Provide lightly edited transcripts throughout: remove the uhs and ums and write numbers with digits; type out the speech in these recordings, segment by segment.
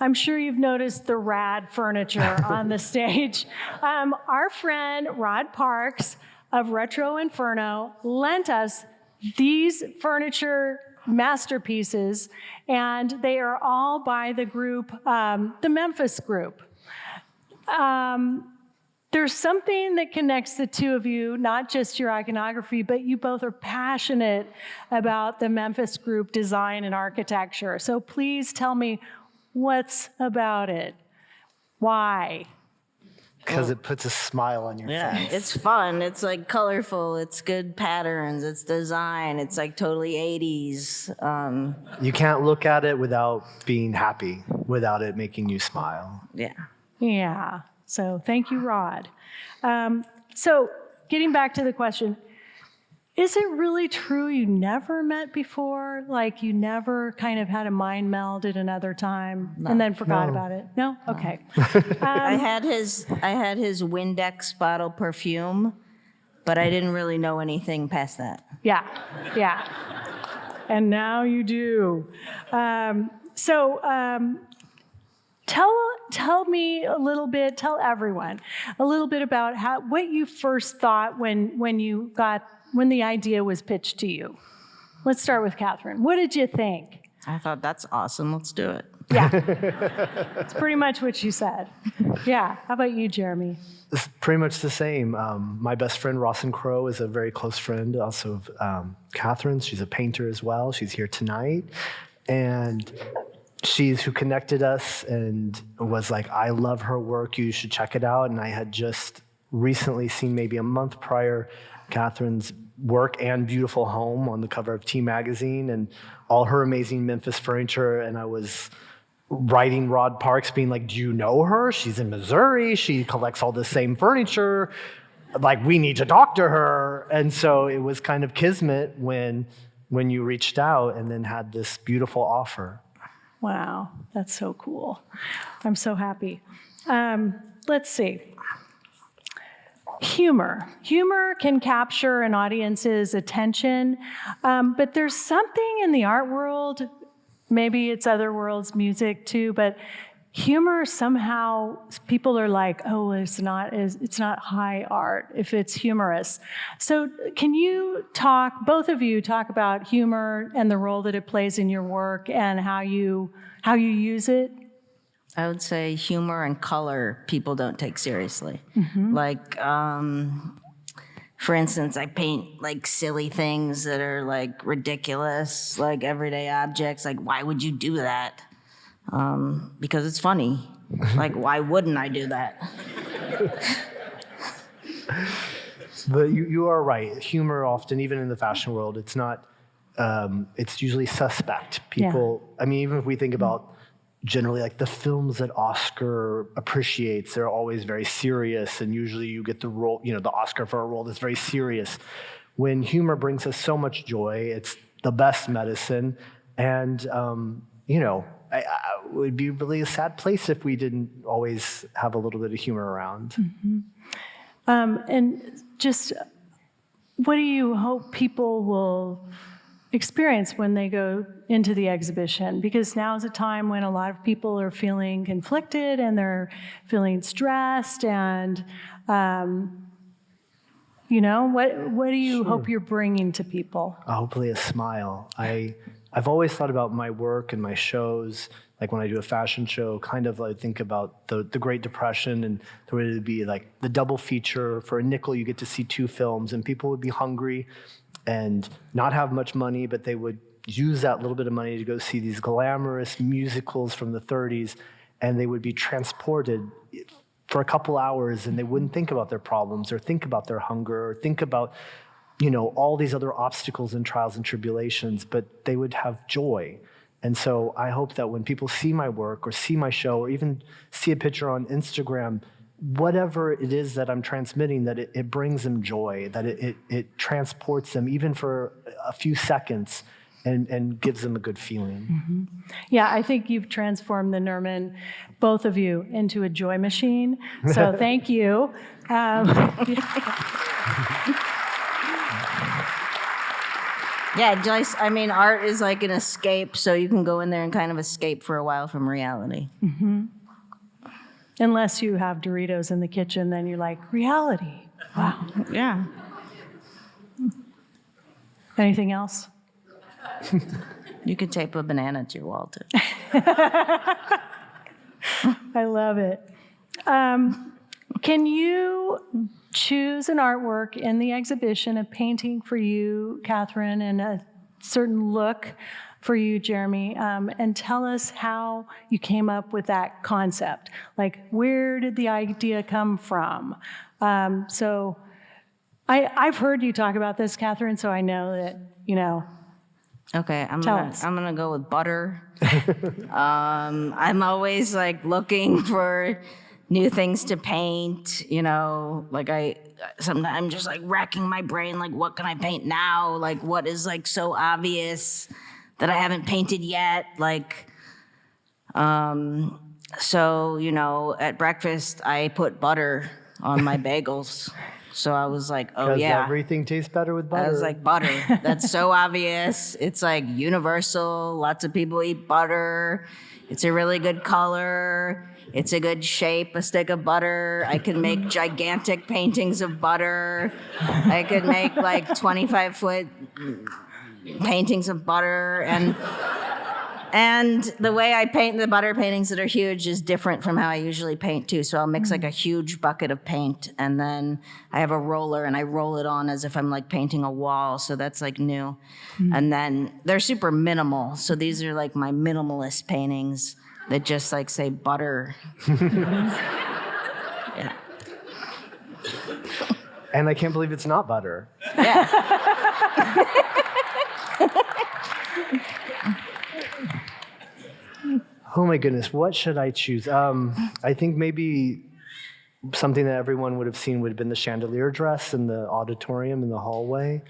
I'm sure you've noticed the rad furniture on the stage. Our friend Rod Parks of Retro Inferno lent us these furniture masterpieces, and they are all by the group, the Memphis group. There's something that connects the two of you, not just your iconography, but you both are passionate about the Memphis group design and architecture. So please tell me, what's about it? Why? Because it puts a smile on your face. Yeah, it's fun. It's like colorful. It's good patterns. It's design. It's like totally 80s. You can't look at it without being happy, without it making you smile. Yeah. Yeah. So thank you, Rod. So getting back to the question, is it really true you never met before? Like you never kind of had a mind meld at another time and then forgot about it? No? Okay. I had his Windex bottle perfume, but I didn't really know anything past that. Yeah. And now you do. Tell me a little bit, tell everyone a little bit about what you first thought when the idea was pitched to you. Let's start with Katherine. What did you think? I thought, that's awesome. Let's do it. Yeah. It's pretty much what you said. Yeah. How about you, Jeremy? It's pretty much the same. My best friend, Rawson Crow, is a very close friend also of Katherine's. She's a painter as well. She's here tonight. And she's who connected us and was like, I love her work. You should check it out. And I had just recently seen, maybe a month prior, Katherine's work and beautiful home on the cover of T Magazine and all her amazing Memphis furniture. And I was writing Rod Parks being like, do you know her? She's in Missouri. She collects all the same furniture. Like, we need to talk to her. And so it was kind of kismet when you reached out and then had this beautiful offer. Wow, that's so cool. I'm so happy. Let's see. Humor. Humor can capture an audience's attention, but there's something in the art world, maybe it's other worlds, music too, but humor somehow, people are like, oh, it's not high art if it's humorous. So can you both of you talk about humor and the role that it plays in your work and how you use it? I would say humor and color people don't take seriously. Mm-hmm. Like, for instance, I paint like silly things that are like ridiculous, like everyday objects. Like, why would you do that? Because it's funny. Like, why wouldn't I do that? But you are right. Humor often, even in the fashion world, it's not, it's usually suspect. People, I mean, even if we think about generally like the films that Oscar appreciates, they're always very serious, and usually you get the role, the Oscar for a role that's very serious. When humor brings us so much joy, it's the best medicine, and it would be really a sad place if we didn't always have a little bit of humor around. Mm-hmm. And just, what do you hope people will experience when they go into the exhibition? Because now is a time when a lot of people are feeling conflicted and they're feeling stressed, and what do you hope you're bringing to people? Hopefully a smile. I've always thought about my work and my shows, like when I do a fashion show, kind of like think about the Great Depression, and there would be like the double feature. For a nickel, you get to see 2 films, and people would be hungry and not have much money, but they would use that little bit of money to go see these glamorous musicals from the 30s, and they would be transported for a couple hours, and they wouldn't think about their problems or think about their hunger or think about all these other obstacles and trials and tribulations, but they would have joy. And so I hope that when people see my work or see my show or even see a picture on Instagram, whatever it is that I'm transmitting, that it brings them joy, that it transports them even for a few seconds and gives them a good feeling. Mm-hmm. Yeah, I think you've transformed the Nerman, both of you, into a joy machine. So thank you. Yeah, Joyce, I mean, art is like an escape, so you can go in there and kind of escape for a while from reality. Unless you have Doritos in the kitchen, then you're like, reality. Wow. Yeah. Anything else? You could tape a banana to your wall, too. I love it. Can you choose an artwork in the exhibition, a painting for you, Katherine, and a certain look for you, Jeremy, and tell us how you came up with that concept? Like, where did the idea come from? So I've heard you talk about this, Katherine, so I know that, Okay, I'm Tell gonna us. I'm gonna go with butter. I'm always like looking for new things to paint. Like sometimes I'm just like racking my brain. Like, what can I paint now? Like, what is like so obvious that I haven't painted yet? Like, so at breakfast I put butter on my bagels. So I was like, oh Because yeah. everything tastes better with butter. I was like, butter. That's so obvious. It's like universal. Lots of people eat butter. It's a really good color. It's a good shape, a stick of butter. I can make gigantic paintings of butter. I could make like 25-foot paintings of butter. And the way I paint the butter paintings that are huge is different from how I usually paint too. So I'll mix like a huge bucket of paint, and then I have a roller and I roll it on as if I'm like painting a wall. So that's like new. And then they're super minimal. So these are like my minimalist paintings that just like say butter. Yeah. And I can't believe it's not butter. Yeah. Oh my goodness, what should I choose? I think maybe something that everyone would have seen would have been the chandelier dress in the auditorium in the hallway.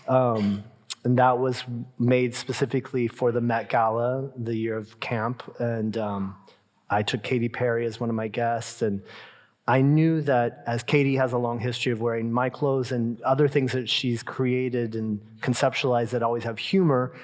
And that was made specifically for the Met Gala, the year of camp. And I took Katy Perry as one of my guests. And I knew that as Katy has a long history of wearing my clothes and other things that she's created and conceptualized that always have humor,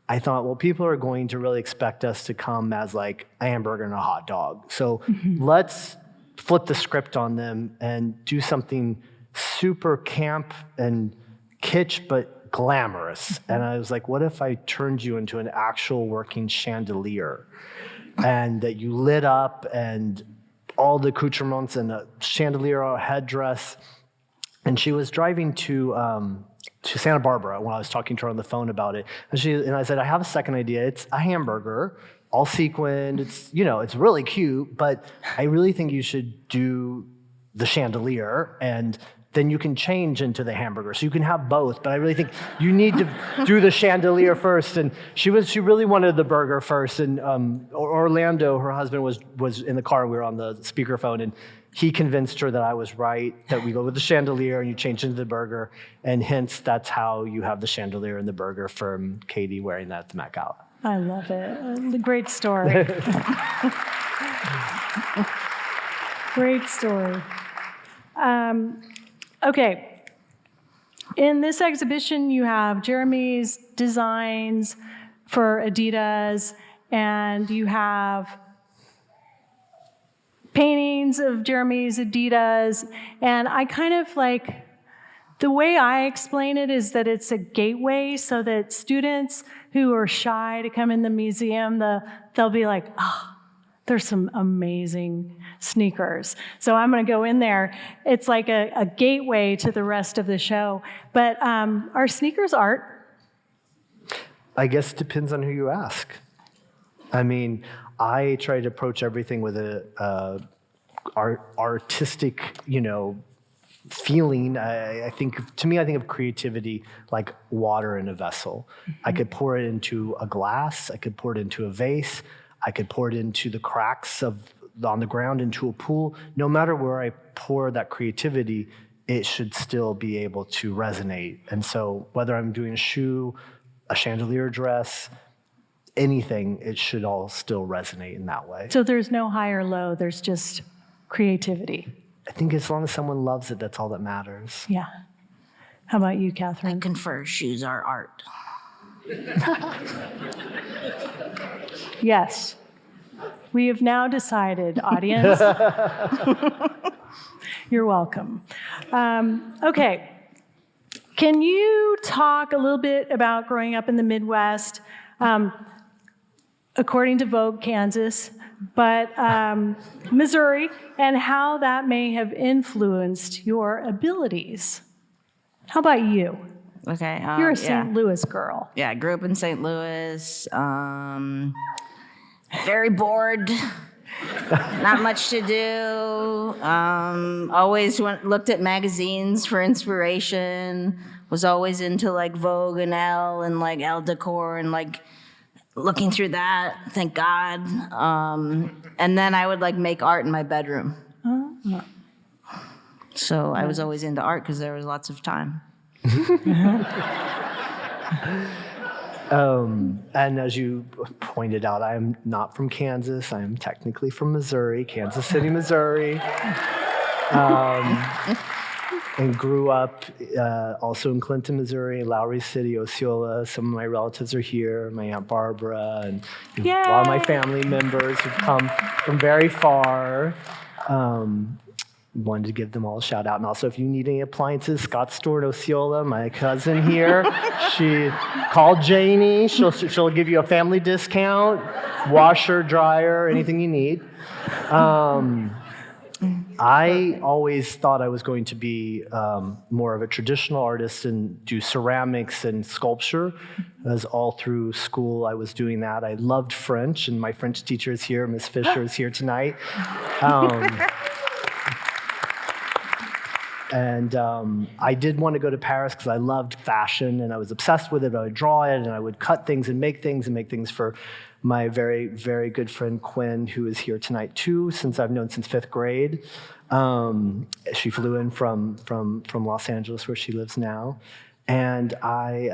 I thought, well, people are going to really expect us to come as like a hamburger and a hot dog. So let's flip the script on them and do something super camp and kitsch, but glamorous. And I was like, what if I turned you into an actual working chandelier and that you lit up and all the accoutrements and a chandelier or a headdress? And she was driving to Santa Barbara when I was talking to her on the phone about it. And I said, I have a second idea. It's a hamburger, all sequined. It's, it's really cute, but I really think you should do the chandelier and then you can change into the hamburger. So you can have both, but I really think you need to do the chandelier first. And she really wanted the burger first. And Orlando, her husband, was in the car. We were on the speakerphone, and he convinced her that I was right, that we go with the chandelier and you change into the burger. And hence, that's how you have the chandelier and the burger from Katy wearing that at the Met Gala. I love it. Great story. Great story. Okay. In this exhibition, you have Jeremy's designs for Adidas, and you have paintings of Jeremy's Adidas. And I kind of like, the way I explain it is that it's a gateway so that students who are shy to come in the museum, they'll be like, oh, there's some amazing sneakers. So I'm going to go in there. It's like a gateway to the rest of the show. But are sneakers art? I guess it depends on who you ask. I mean, I try to approach everything with a artistic, feeling. I think of creativity like water in a vessel. I could pour it into a glass. I could pour it into a vase. I could pour it into the cracks on the ground into a pool. No matter where I pour that creativity, it should still be able to resonate. And so whether I'm doing a shoe, a chandelier dress, anything, it should all still resonate in that way. So there's no high or low, there's just creativity. I think as long as someone loves it, that's all that matters. Yeah. How about you, I Katherine? confer shoes are art. Yes. We have now decided, audience. You're welcome. Okay. Can you talk a little bit about growing up in the Midwest, according to Vogue, Kansas, but Missouri, and how that may have influenced your abilities? How about you? Okay. You're a yeah. St. Louis girl. Yeah, I grew up in St. Louis. Very bored. Not much to do. Always looked at magazines for inspiration. Was always into like Vogue and Elle and like Elle Decor and like looking through that. Thank God. And then I would like make art in my bedroom. So I was always into art because there was lots of time. And as you pointed out, I am not from Kansas. I am technically from Missouri, Kansas City, Missouri. And grew up also in Clinton, Missouri, Lowry City, Osceola. Some of my relatives are here, my Aunt Barbara, and a lot of my family members who've come from very far. Wanted to give them all a shout out. And also, if you need any appliances, Scott's Store in Osceola, my cousin here, she called Janie. She'll give you a family discount, washer, dryer, anything you need. I always thought I was going to be more of a traditional artist and do ceramics and sculpture. As all through school, I was doing that. I loved French, and my French teacher is here. Miss Fisher is here tonight. And I did want to go to Paris because I loved fashion and I was obsessed with it. I would draw it and I would cut things and make things for my very, very good friend Quinn, who is here tonight too, since I've known since 5th grade. She flew in from Los Angeles, where she lives now. And I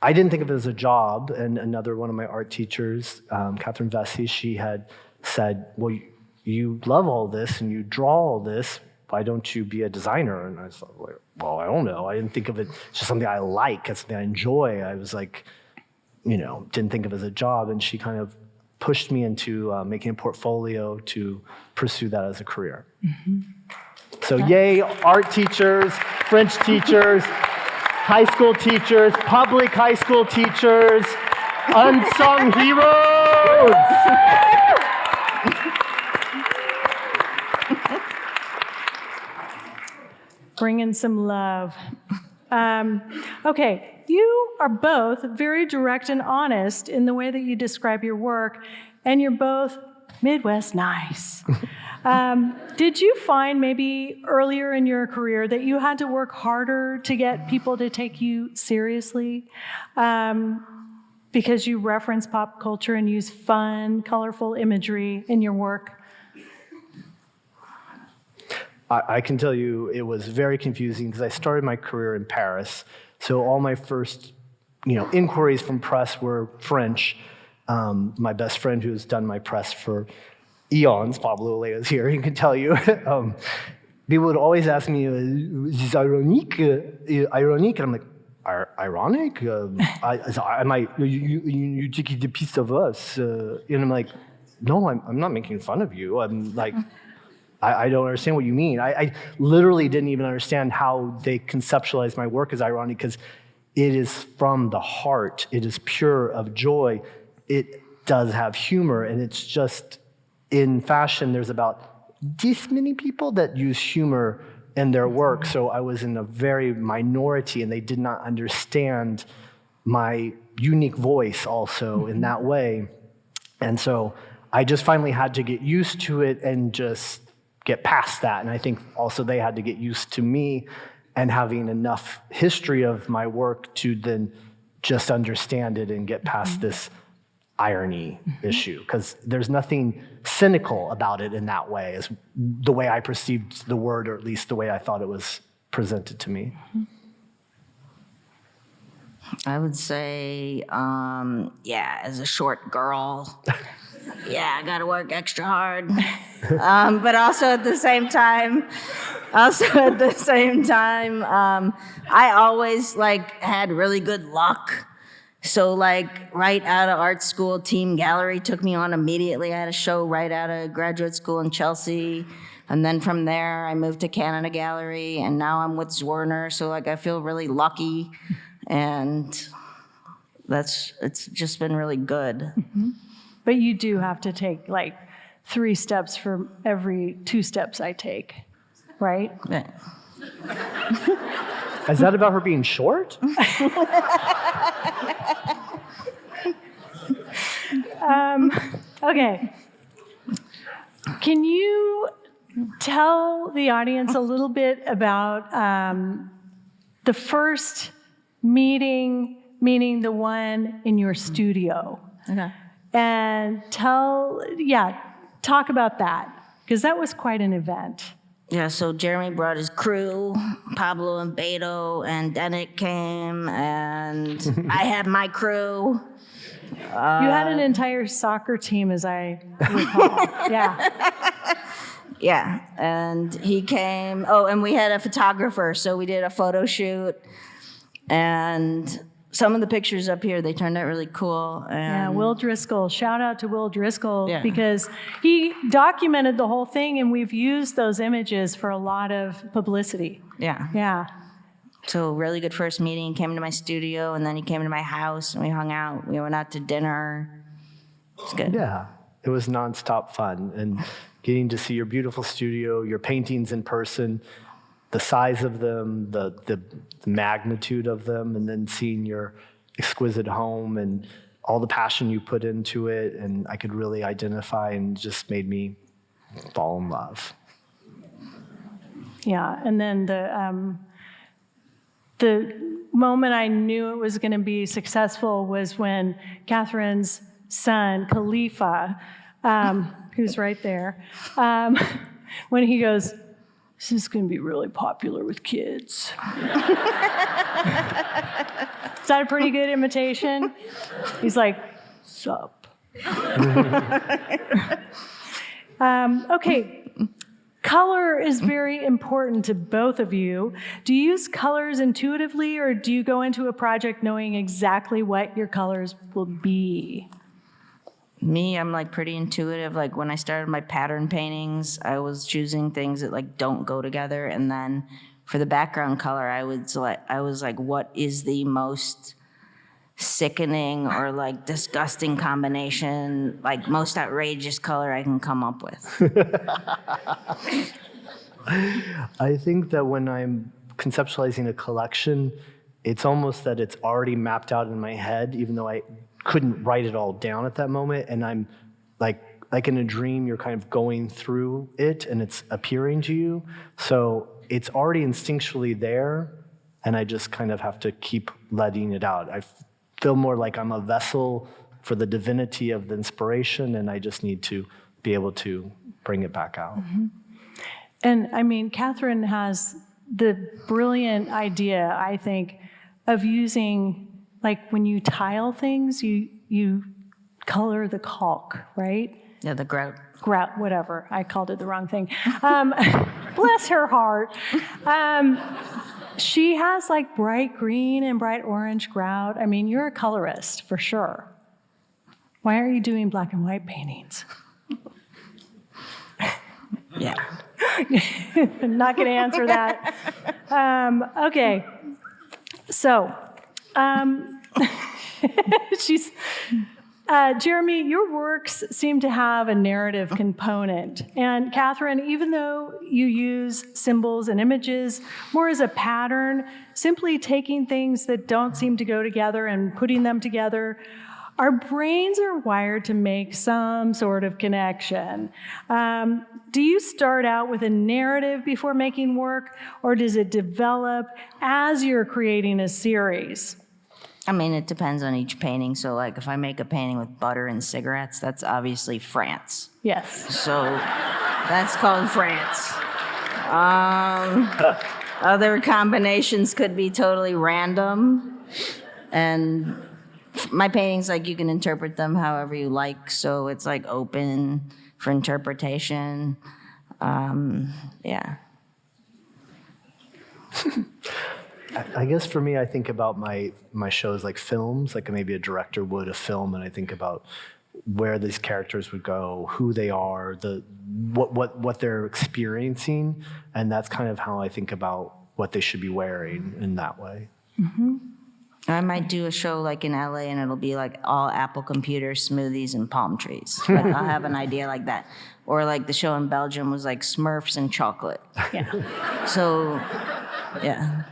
didn't think of it as a job. And another one of my art teachers, Katherine Bernhardt, she had said, well, you love all this and you draw all this. Why don't you be a designer? And I thought, well, I don't know. I didn't think of it. It's just something I like. It's something I enjoy. I was like, didn't think of it as a job. And she kind of pushed me into making a portfolio to pursue that as a career. Mm-hmm. So yay, art teachers, French teachers, high school teachers, public high school teachers, unsung heroes. Bringing some love. Okay, you are both very direct and honest in the way that you describe your work, and you're both Midwest nice. Did you find maybe earlier in your career that you had to work harder to get people to take you seriously? Because you reference pop culture and use fun, colorful imagery in your work? I can tell you it was very confusing because I started my career in Paris. So all my first, inquiries from press were French. My best friend who's done my press for eons, Pablo Olea is here, he can tell you. People would always ask me, is this ironique? Ironique? And I'm like, ironic? You take a piece of us. And I'm like, no, I'm not making fun of you. I'm like, I don't understand what you mean. I literally didn't even understand how they conceptualized my work as ironic because it is from the heart. It is pure of joy. It does have humor, and it's just, in fashion, there's about this many people that use humor in their work. So I was in a very minority, and they did not understand my unique voice also in that way. And so I just finally had to get used to it and just get past that. And I think also they had to get used to me and having enough history of my work to then just understand it and get past this irony issue. Because there's nothing cynical about it in that way, as the way I perceived the word, or at least the way I thought it was presented to me. I would say, as a short girl, I got to work extra hard. But also at the same time, I always had really good luck. So like right out of art school, Team Gallery took me on immediately. I had a show right out of graduate school in Chelsea. And then from there, I moved to Canada Gallery, and now I'm with Zwirner. So like I feel really lucky, and it's just been really good. But you do have to take like 3 steps for every 2 steps I take, right? Yeah. Is that about her being short? Okay. Can you tell the audience a little bit about the first meeting, meaning the one in your studio? Okay. And talk about that, because that was quite an event. Yeah, so Jeremy brought his crew, Pablo and Beto, and Denick came, and I had my crew. You had an entire soccer team, as I recall. Yeah. Yeah, and he came. Oh, and we had a photographer, so we did a photo shoot. And some of the pictures up here, they turned out really cool. Yeah, And Will Driscoll. Shout out to Will Driscoll, Yeah. because he documented the whole thing, and we've used those images for a lot of publicity. yeah, Yeah. so really good first meeting. He came to my studio, and then he came to my house, and we hung out. We went out to dinner. It's good. Yeah, it was nonstop fun, and getting to see your beautiful studio, your paintings in person, the size of them, the magnitude of them, and then seeing your exquisite home and all the passion you put into it, and I could really identify, and just made me fall in love. Yeah, and then the moment I knew it was going to be successful was when Catherine's son, Khalifa, who's right there, when he goes, "This is going to be really popular with kids." Is that a pretty good imitation? He's like, "Sup?" Okay. Color is very important to both of you. Do you use colors intuitively, or do you go into a project knowing exactly what your colors will be? Me, I'm like pretty intuitive. Like when I started my pattern paintings, I was choosing things that like don't go together, and then for the background color, I was like, what is the most sickening or like disgusting combination, like most outrageous color I can come up with? I think that when I'm conceptualizing a collection, it's almost that it's already mapped out in my head, even though I couldn't write it all down at that moment. And I'm like in a dream, you're kind of going through it and it's appearing to you. So it's already instinctually there, and I just kind of have to keep letting it out. I feel more like I'm a vessel for the divinity of the inspiration, and I just need to be able to bring it back out. Mm-hmm. And I mean, Katherine has the brilliant idea, I think, of using, like when you tile things, you color the caulk, right? Yeah, the grout. Grout, whatever. I called it the wrong thing. Bless her heart. She has like bright green and bright orange grout. I mean, you're a colorist for sure. Why are you doing black and white paintings? Yeah. I'm not going to answer that. Okay. So, Jeremy, your works seem to have a narrative component. And Katherine, even though you use symbols and images more as a pattern, simply taking things that don't seem to go together and putting them together, our brains are wired to make some sort of connection. Do you start out with a narrative before making work, or does it develop as you're creating a series? I mean, it depends on each painting. So, like, if I make a painting with butter and cigarettes, that's obviously France. Yes. So, that's called France. Other combinations could be totally random. And my paintings, like, you can interpret them however you like. So, it's, like, open for interpretation. Yeah. I guess for me, I think about my shows like films, like maybe a director would a film, and I think about where these characters would go, who they are, what they're experiencing, and that's kind of how I think about what they should be wearing in that way. I might do a show like in LA and it'll be like all Apple computers, smoothies, and palm trees. Like I'll have an idea like that. Or like the show in Belgium was like Smurfs and chocolate. Yeah. So, yeah.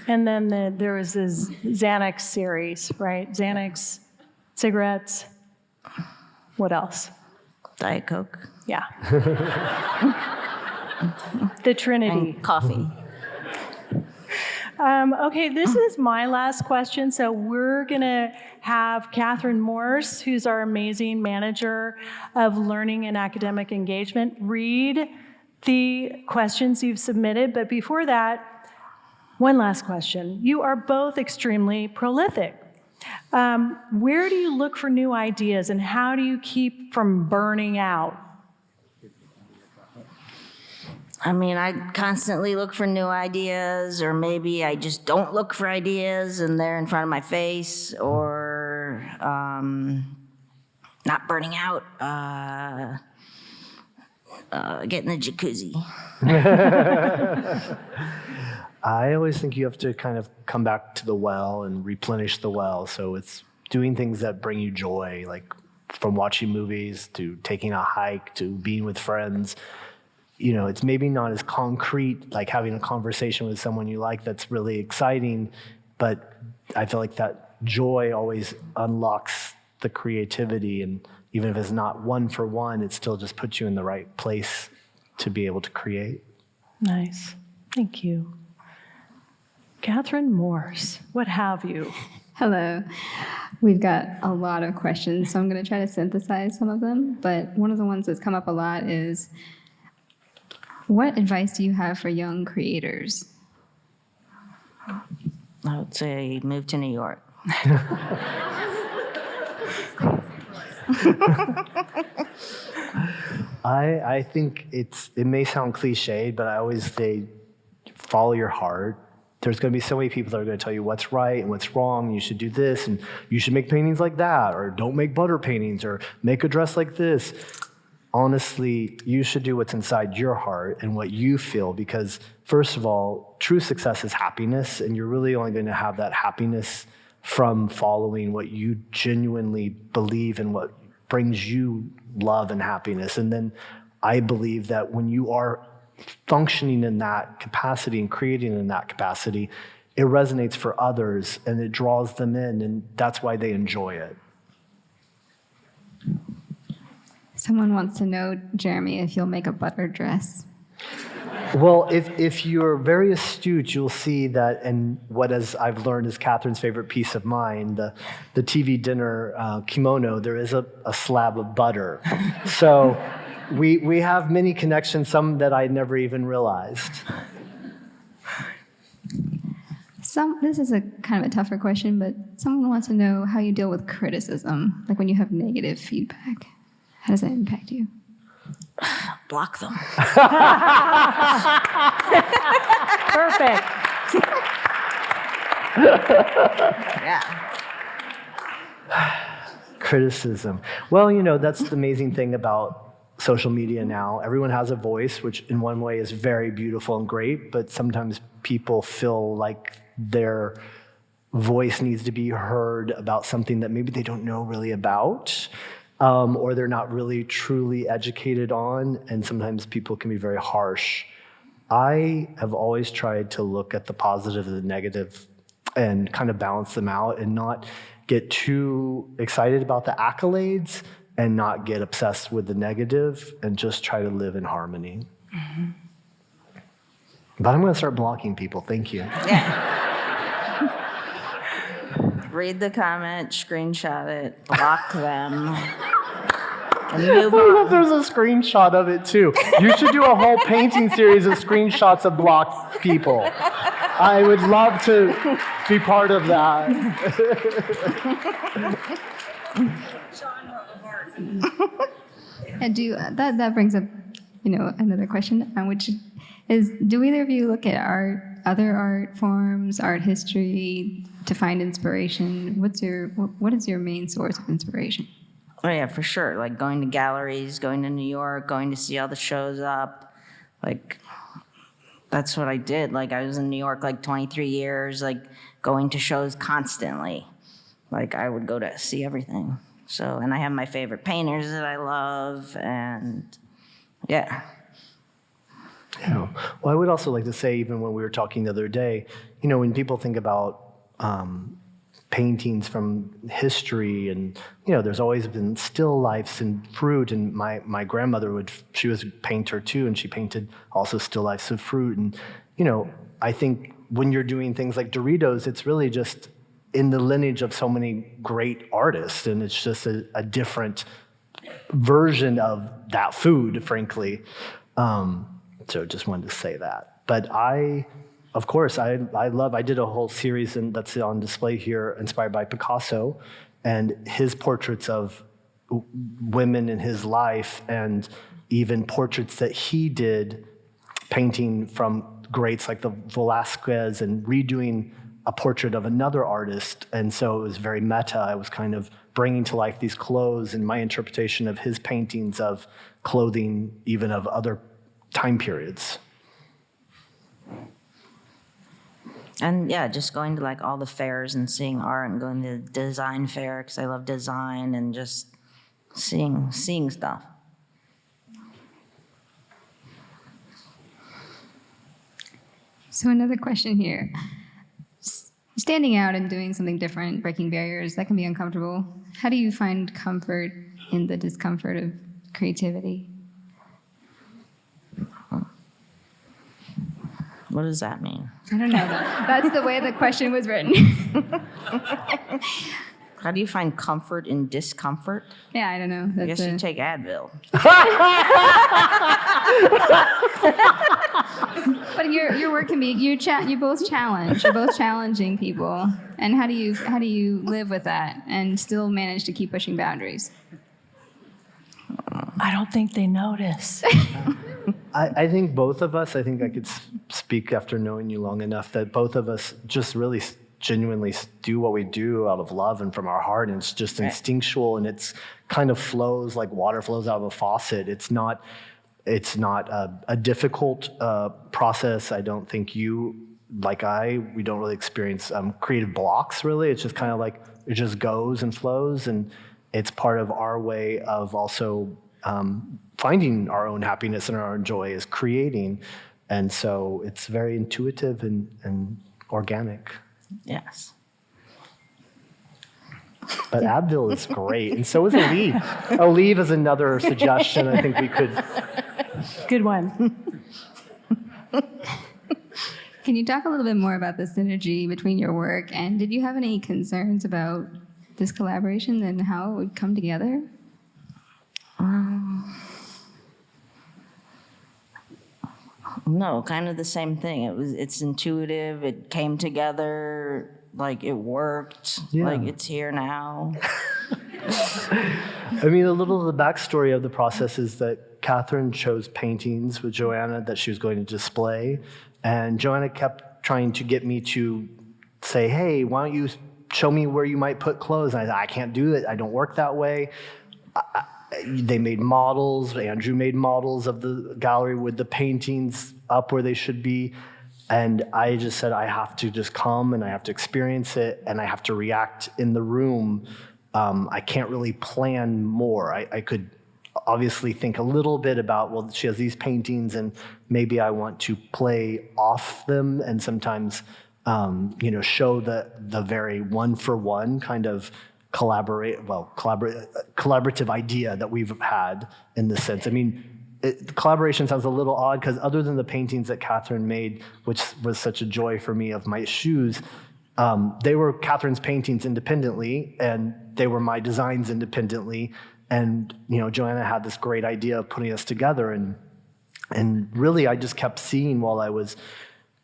And then there was this Xanax series, right? Xanax, cigarettes. What else? Diet Coke. Yeah. The Trinity. And coffee. Okay, this is my last question. So we're going to have Katherine Morse, who's our amazing manager of learning and academic engagement, read the questions you've submitted. But before that, one last question. You are both extremely prolific. Where do you look for new ideas, and how do you keep from burning out? I mean, I constantly look for new ideas, or maybe I just don't look for ideas and they're in front of my face, or not burning out, get in the jacuzzi. I always think you have to kind of come back to the well and replenish the well. So it's doing things that bring you joy, like from watching movies to taking a hike to being with friends. You know, it's maybe not as concrete, like having a conversation with someone you like that's really exciting, but I feel like that joy always unlocks the creativity, and even if it's not one for one, it still just puts you in the right place to be able to create. Nice. Thank you. Katherine Morse, what have you? Hello. We've got a lot of questions, so I'm going to try to synthesize some of them, but one of the ones that's come up a lot is, what advice do you have for young creators? I would say move to New York. I think it may sound cliched, but I always say follow your heart. There's going to be so many people that are going to tell you what's right and what's wrong. You should do this, and you should make paintings like that, or don't make butter paintings, or make a dress like this. Honestly, you should do what's inside your heart and what you feel, because first of all, true success is happiness, and you're really only going to have that happiness from following what you genuinely believe and what brings you love and happiness. And then I believe that when you are functioning in that capacity and creating in that capacity, it resonates for others and it draws them in, and that's why they enjoy it. Someone wants to know, Jeremy, if you'll make a butter dress. Well, if you're very astute, you'll see that, and what as I've learned is Katherine's favorite piece of mine, the TV dinner kimono, there is a slab of butter. So we have many connections, some that I never even realized. This is a kind of a tougher question, but someone wants to know how you deal with criticism, like when you have negative feedback. How does that impact you? Block them. Perfect. Yeah. Criticism. Well, you know, that's the amazing thing about social media now. Everyone has a voice, which in one way is very beautiful and great, but sometimes people feel like their voice needs to be heard about something that maybe they don't know really about, or they're not really truly educated on, and sometimes people can be very harsh. I have always tried to look at the positive and the negative and kind of balance them out and not get too excited about the accolades and not get obsessed with the negative and just try to live in harmony. Mm-hmm. But I'm going to start blocking people. Thank you. Yeah. Read the comment, screenshot it, block them, and move on. There's a screenshot of it too. You should do a whole painting series of screenshots of blocked people. I would love to be part of that. And that brings up, another question, which is, do either of you look at art other art forms, art history to find inspiration? What is your main source of inspiration? Oh yeah, for sure. Like going to galleries, going to New York, going to see all the shows up. Like that's what I did. Like I was in New York like 23 years, like going to shows constantly. Like I would go to see everything. So, and I have my favorite painters that I love, and yeah. Yeah. Well, I would also like to say, even when we were talking the other day, when people think about paintings from history, and there's always been still lifes and fruit. And my grandmother she was a painter too, and she painted also still lifes of fruit. And I think when you're doing things like Doritos, it's really just in the lineage of so many great artists, and it's just a different version of that food, frankly. So just wanted to say that. But I did a whole series that's on display here, inspired by Picasso and his portraits of women in his life, and even portraits that he did, painting from greats like the Velázquez and redoing a portrait of another artist. And so it was very meta. I was kind of bringing to life these clothes and my interpretation of his paintings of clothing, even of other time periods. And yeah, just going to like all the fairs and seeing art, and going to the design fair because I love design, and just seeing stuff. So another question here. Standing out and doing something different, breaking barriers, that can be uncomfortable. How do you find comfort in the discomfort of creativity? What does that mean? I don't know. That's the way the question was written. How do you find comfort in discomfort? Yeah, I don't know. I guess you take Advil. But your work can be you're both challenge. You're both challenging people. And how do you live with that and still manage to keep pushing boundaries? I don't think they notice. I think both of us, I think I could speak after knowing you long enough, that both of us just really genuinely do what we do out of love and from our heart, and it's just instinctual, and it's kind of flows like water flows out of a faucet. It's not a difficult process. I don't think we don't really experience creative blocks, really. It's just kind of like it just goes and flows, and it's part of our way of also finding our own happiness and our own joy is creating. And so it's very intuitive and organic. Yes. But Advil is great, and so is Aleve. Aleve is another suggestion I think we could. Good one. Can you talk a little bit more about the synergy between your work, and did you have any concerns about this collaboration and how it would come together? No, kind of the same thing. It's intuitive. It came together. Like it worked. Yeah. Like it's here now. I mean, a little of the backstory of the process is that Katherine chose paintings with Joanna that she was going to display, and Joanna kept trying to get me to say, "Hey, why don't you show me where you might put clothes?" And I said, "I can't do it. I don't work that way." They made models. Andrew made models of the gallery with the paintings up where they should be. And I just said, I have to just come and I have to experience it and I have to react in the room. I can't really plan more. I could obviously think a little bit about, well, she has these paintings and maybe I want to play off them and sometimes, show the very one-for-one kind of collaborative idea that we've had in this sense. I mean, collaboration sounds a little odd because other than the paintings that Katherine made, which was such a joy for me of my shoes, they were Katherine's paintings independently and they were my designs independently. And, Joanna had this great idea of putting us together. And really, I just kept seeing while I was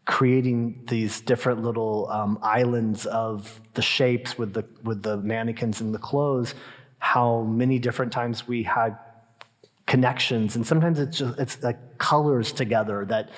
creating these different little islands of the shapes with the mannequins and the clothes, how many different times we had connections, and sometimes it's like colors together that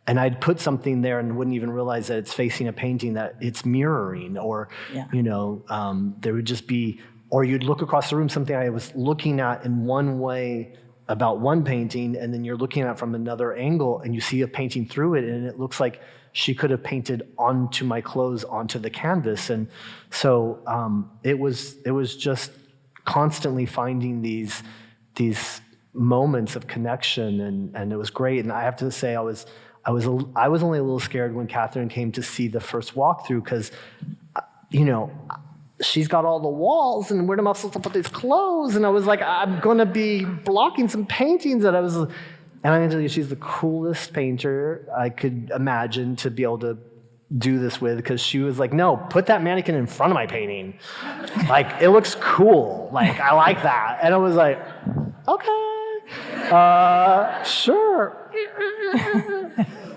and I'd put something there and wouldn't even realize that it's facing a painting that it's mirroring, or, there would just be, or you'd look across the room, something I was looking at in one way about one painting, and then you're looking at it from another angle, and you see a painting through it, and it looks like she could have painted onto my clothes, onto the canvas. And so it was just constantly finding these moments of connection, and it was great. And I have to say, I was only a little scared when Katherine came to see the first walkthrough, because she's got all the walls, and where am I supposed to put these clothes? And I was like, I'm gonna be blocking some paintings that and I'm gonna tell you, she's the coolest painter I could imagine to be able to do this with, because she was like, no, put that mannequin in front of my painting. Like, it looks cool. Like, I like that. And I was like, okay, sure.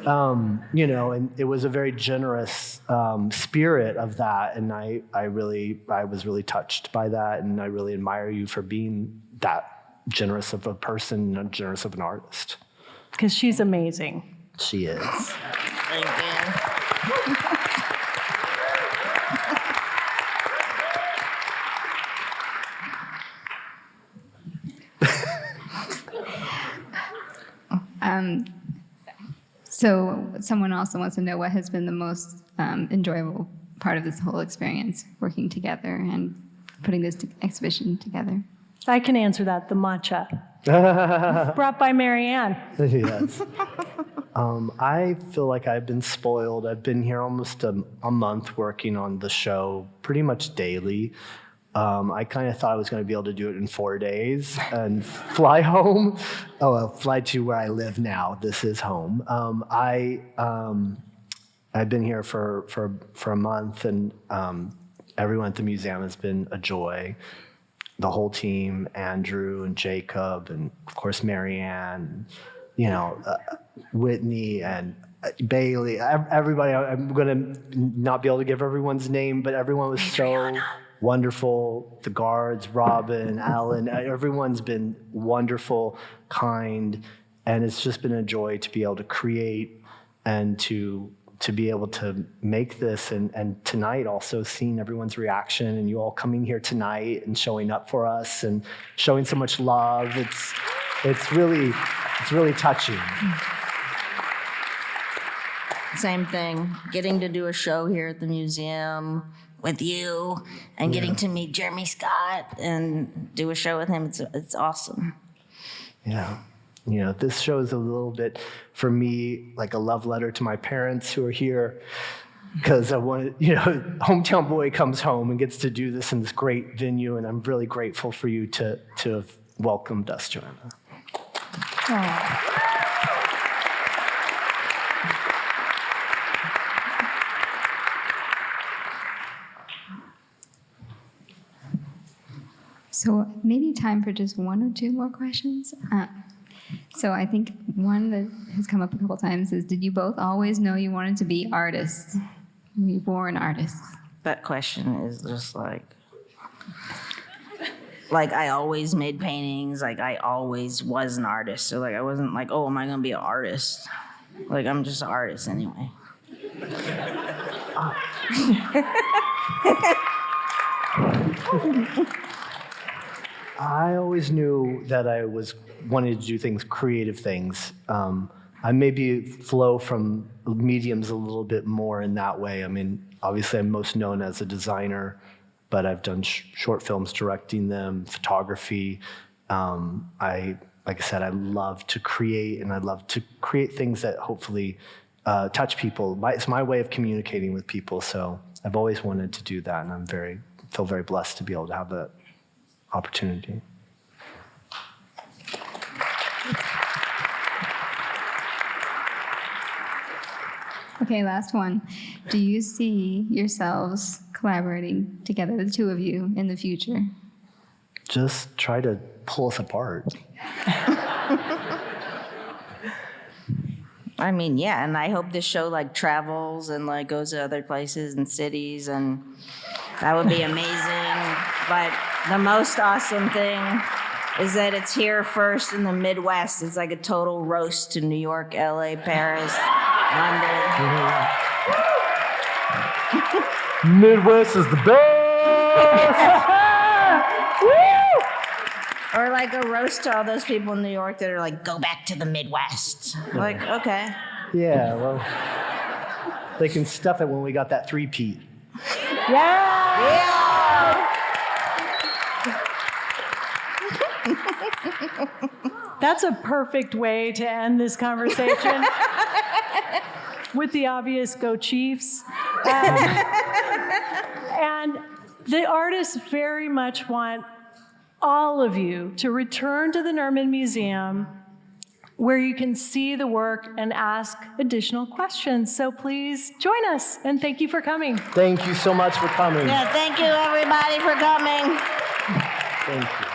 And it was a very generous spirit of that, and I was really touched by that, and I really admire you for being that generous of a person and generous of an artist. Because she's amazing. She is. Thank you. So someone also wants to know what has been the most enjoyable part of this whole experience, working together and putting this exhibition together. I can answer that, the matcha. Brought by Marianne. Yes. I feel like I've been spoiled. I've been here almost a month working on the show pretty much daily. I kind of thought I was going to be able to do it in 4 days and fly home. Fly to where I live now. This is home. I've been here for a month, and everyone at the museum has been a joy. The whole team, Andrew and Jacob, and of course Marianne, Whitney and Bailey. Everybody. I'm going to not be able to give everyone's name, but everyone was so wonderful. The guards, Robin, Alan, everyone's been wonderful, kind, and it's just been a joy to be able to create and to be able to make this, and tonight also seeing everyone's reaction, and you all coming here tonight and showing up for us and showing so much love. It's really touching. Same thing. Getting to do a show here at the museum with you, and getting to meet Jeremy Scott and do a show with him. It's awesome. Yeah. This show is a little bit, for me, like a love letter to my parents who are here, because I wanted, hometown boy comes home and gets to do this in this great venue, and I'm really grateful for you to have welcomed us, Joanna. Aww. So maybe time for just one or two more questions. So I think one that has come up a couple times is, did you both always know you wanted to be artists? Were you born artists? That question is just like I always made paintings. Like, I always was an artist. So I wasn't like, oh, am I gonna be an artist? Like, I'm just an artist anyway. I always knew that I wanted to do things, creative things. I maybe flow from mediums a little bit more in that way. I mean, obviously I'm most known as a designer, but I've done short films, directing them, photography. Like I said, I love to create, and I love to create things that hopefully touch people. It's my way of communicating with people, so I've always wanted to do that, and I feel very blessed to be able to have that opportunity. Okay, last one. Do you see yourselves collaborating together, the two of you, in the future? Just try to pull us apart. I mean, yeah, and I hope this show travels and goes to other places and cities, and that would be amazing. But the most awesome thing is that it's here first in the Midwest. It's like a total roast to New York, LA, Paris. Midwest is the best. Or like a roast to all those people in New York that are like, go back to the Midwest. Like, okay. Yeah, well, they can stuff it when we got that three-peat. That's a perfect way to end this conversation. With the obvious "Go Chiefs." And the artists very much want all of you to return to the Nerman Museum where you can see the work and ask additional questions. So please join us, and thank you for coming. Thank you so much for coming. Yeah, thank you everybody for coming. Thank you.